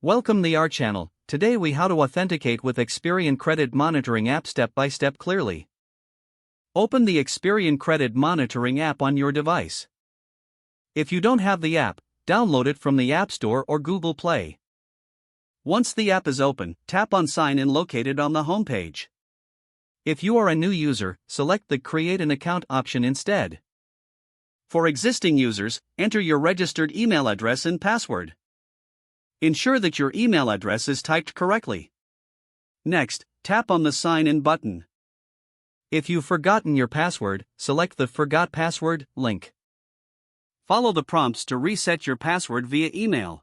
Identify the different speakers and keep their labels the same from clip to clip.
Speaker 1: Welcome to our channel. Today we how to authenticate with Experian credit monitoring app step by step clearly. Open the Experian credit monitoring app on your device. If you don't have the app, download it from the App Store or Google Play. Once the app is open, tap on Sign In located on the home page. If you are a new user, select the Create an Account option instead. For existing users, enter your registered email address and password. Ensure that your email address is typed correctly. Next, tap on the Sign In button. If you've forgotten your password, select the Forgot Password link. Follow the prompts to reset your password via email.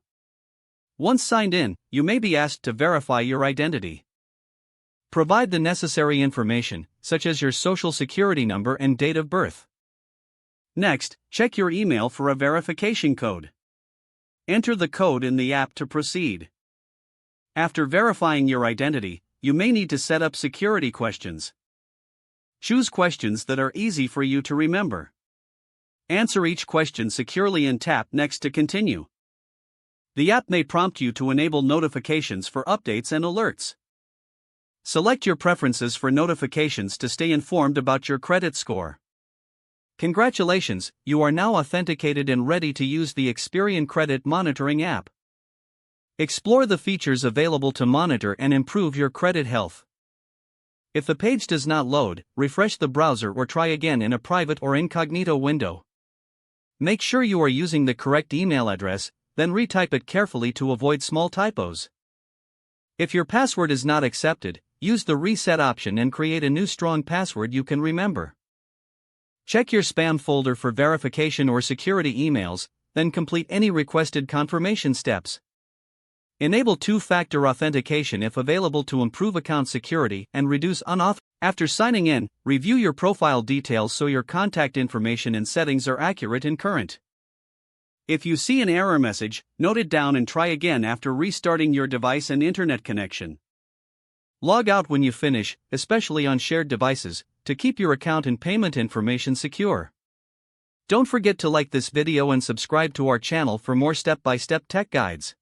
Speaker 1: Once signed in, you may be asked to verify your identity. Provide the necessary information, such as your social security number and date of birth. Next, check your email for a verification code. Enter the code in the app to proceed. After verifying your identity, you may need to set up security questions. Choose questions that are easy for you to remember. Answer each question securely and tap Next to continue. The app may prompt you to enable notifications for updates and alerts. Select your preferences for notifications to stay informed about your credit score. Congratulations, you are now authenticated and ready to use the Experian credit monitoring app. Explore the features available to monitor and improve your credit health. If the page does not load, refresh the browser or try again in a private or incognito window. Make sure you are using the correct email address, then retype it carefully to avoid small typos. If your password is not accepted, use the reset option and create a new strong password you can remember. Check your spam folder for verification or security emails, then complete any requested confirmation steps. Enable two-factor authentication if available to improve account security and reduce unauthorized. After signing in, review your profile details so your contact information and settings are accurate and current. If you see an error message, note it down and try again after restarting your device and internet connection. Log out when you finish, especially on shared devices, to keep your account and payment information secure. Don't forget to like this video and subscribe to our channel for more step-by-step tech guides.